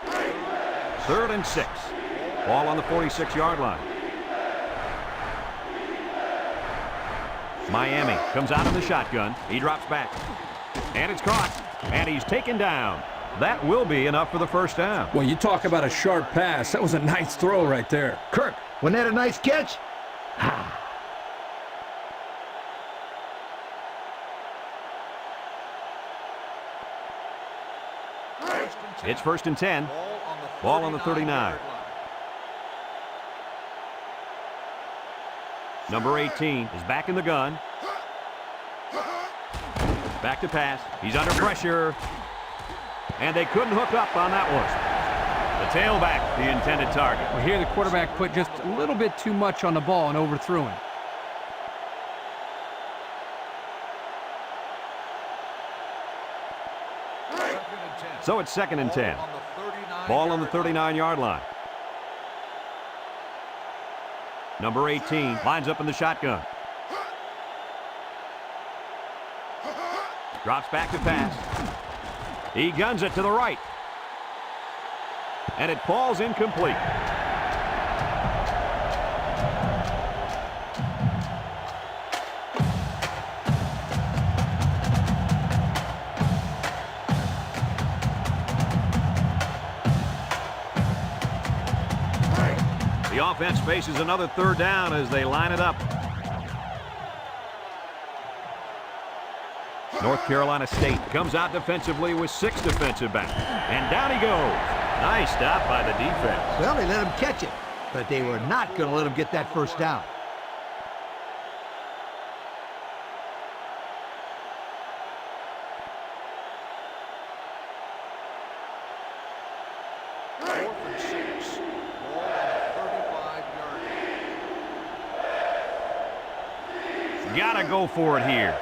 play. 3rd and 6. Ball on the 46-yard line. Miami comes out in the shotgun. He drops back. And it's caught. And he's taken down. That will be enough for the 1st down. Well, you talk about a sharp pass. That was a nice throw right there. Kirk, wasn't that a nice catch? It's 1st and 10. Ball on the 39. Number 18 is back in the gun. Back to pass. He's under pressure. And they couldn't hook up on that one. The tailback, the intended target. Well, here the quarterback put just a little bit too much on the ball and overthrew him. So it's 2nd and 10. Ball on the 39-yard line. Number 18 lines up in the shotgun. Drops back to pass. He guns it to the right. And it falls incomplete. The offense faces another 3rd down as they line it up. North Carolina State comes out defensively with 6 defensive backs. And down he goes. Nice stop by the defense. Well, they let him catch it, but they were not going to let him get that 1st down. Gotta go for it here.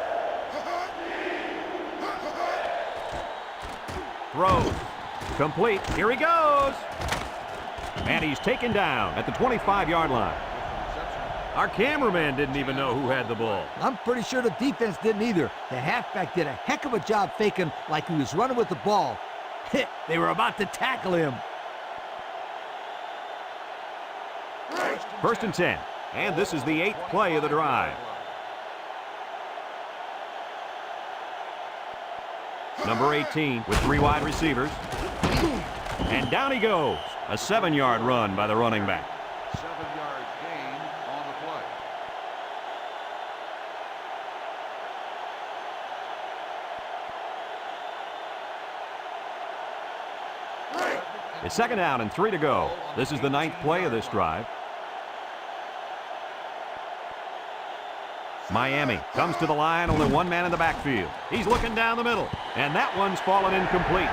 Throws. Complete. Here he goes. And he's taken down at the 25-yard line. Our cameraman didn't even know who had the ball. I'm pretty sure the defense didn't either. The halfback did a heck of a job faking like he was running with the ball. They were about to tackle him. 1st and 10. And this is the 8th play of the drive. Number 18 with 3 wide receivers. And down he goes. A 7-yard run by the running back. It's second down and 3 to go. This is the 9th play of this drive. Miami comes to the line, only one man in the backfield. He's looking down the middle, and that one's fallen incomplete.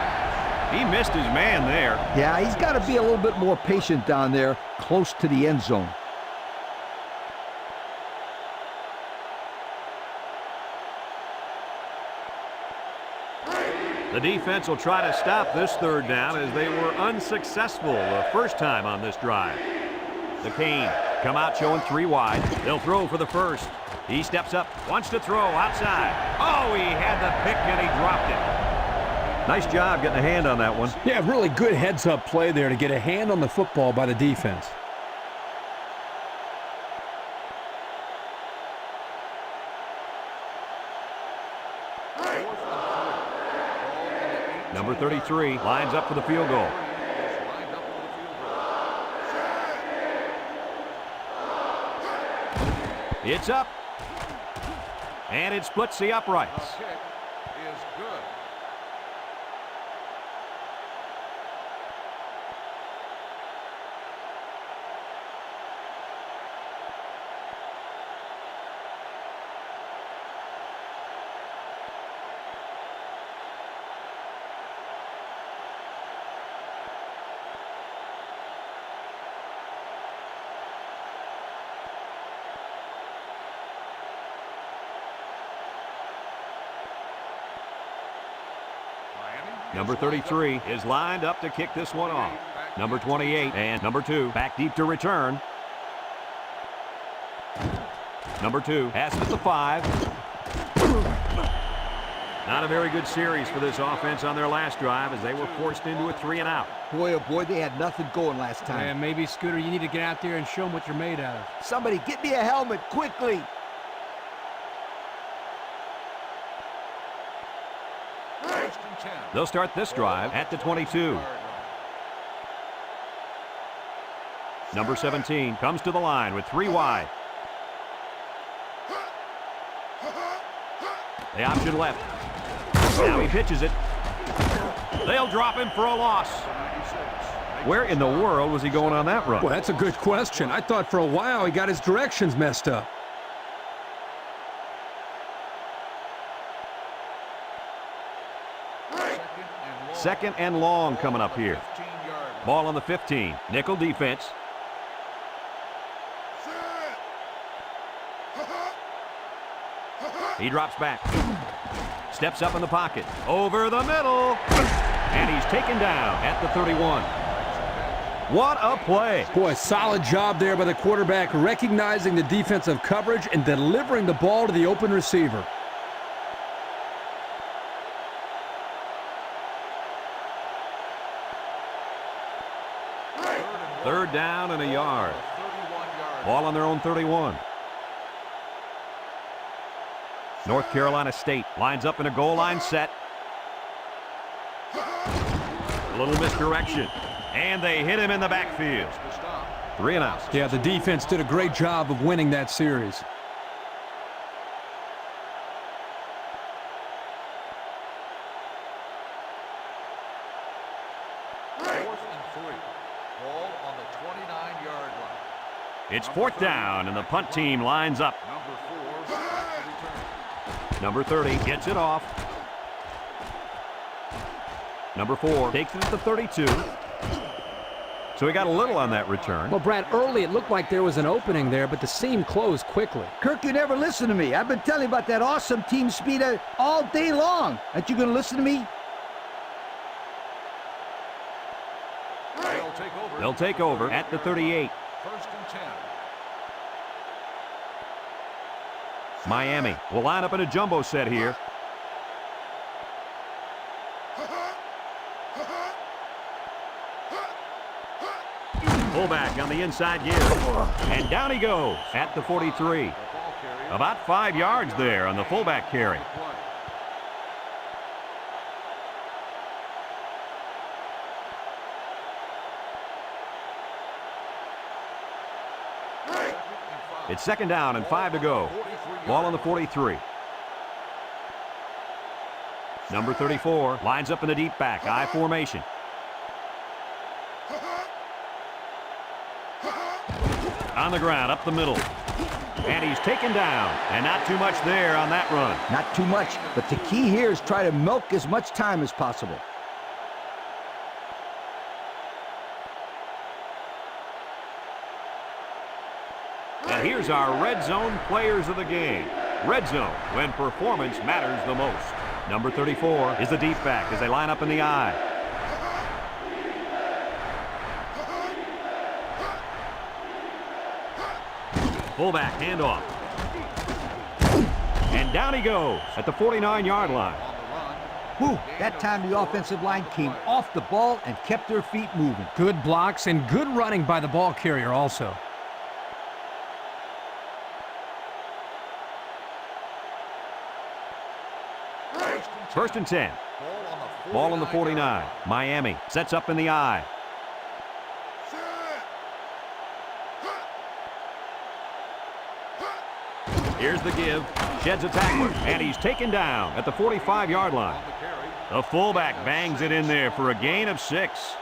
He missed his man there. Yeah, he's got to be a little bit more patient down there, close to the end zone. The defense will try to stop this third down as they were unsuccessful the first time on this drive. The Canes come out showing 3 wide. They'll throw for the first. He steps up, wants to throw outside. Oh, he had the pick and he dropped it. Nice job getting a hand on that one. Yeah, really good heads-up play there to get a hand on the football by the defense. Number 33 lines up for the field goal. It's up. And it splits the uprights. The kick is good. Number 33 is lined up to kick this one off. Number 28 and number 2 back deep to return. Number 2 has it at the 5. Not a very good series for this offense on their last drive as they were forced into a 3-and-out. Boy, oh boy, they had nothing going last time. And maybe, Scooter, you need to get out there and show them what you're made out of. Somebody get me a helmet quickly. They'll start this drive at the 22. Number 17 comes to the line with 3 wide. The option left. Now he pitches it. They'll drop him for a loss. Where in the world was he going on that run? Well, that's a good question. I thought for a while he got his directions messed up. Second and long coming up here. Ball on the 15. Nickel defense. He drops back. Steps up in the pocket. Over the middle. And he's taken down at the 31. What a play. Boy, solid job there by the quarterback, recognizing the defensive coverage and delivering the ball to the open receiver. Third down and a yard. Ball on their own 31. North Carolina State lines up in a goal line set. A little misdirection. And they hit him in the backfield. 3-and-out. Yeah, the defense did a great job of winning that series. It's 4th down, and the punt team lines up. Number 30 gets it off. Number 4 takes it at the 32. So he got a little on that return. Well, Brad, early it looked like there was an opening there, but the seam closed quickly. Kirk, you never listen to me. I've been telling you about that awesome team speed all day long. Aren't you going to listen to me? They'll take over at the 38. First and 10. Miami will line up in a jumbo set here. Fullback on the inside gear. And down he goes at the 43. About 5 yards there on the fullback carry. It's second down and 5 to go. Ball on the 43. Number 34 lines up in the deep back, I formation. On the ground, up the middle. And he's taken down. And not too much there on that run. Not too much, but the key here is try to milk as much time as possible. And here's our red zone players of the game. Red zone, when performance matters the most. Number 34 is the deep back as they line up in the I. Fullback handoff. And down he goes at the 49-yard line. Whew, that time the offensive line came off the ball and kept their feet moving. Good blocks and good running by the ball carrier also. First and 10. Ball on the 49. Miami sets up in the I. Here's the give. Sheds a tackler. And he's taken down at the 45-yard line. The fullback bangs it in there for a gain of 6.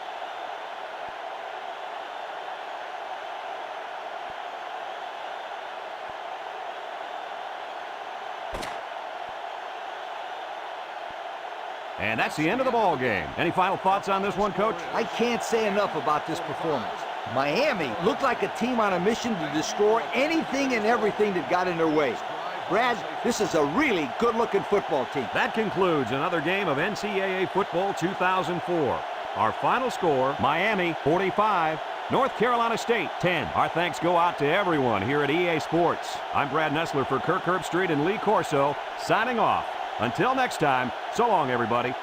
And that's the end of the ball game. Any final thoughts on this one, Coach? I can't say enough about this performance. Miami looked like a team on a mission to destroy anything and everything that got in their way. Brad, this is a really good-looking football team. That concludes another game of NCAA Football 2004. Our final score, Miami 45, North Carolina State 10. Our thanks go out to everyone here at EA Sports. I'm Brad Nessler for Kirk Herbstreit and Lee Corso, signing off. Until next time, so long, everybody.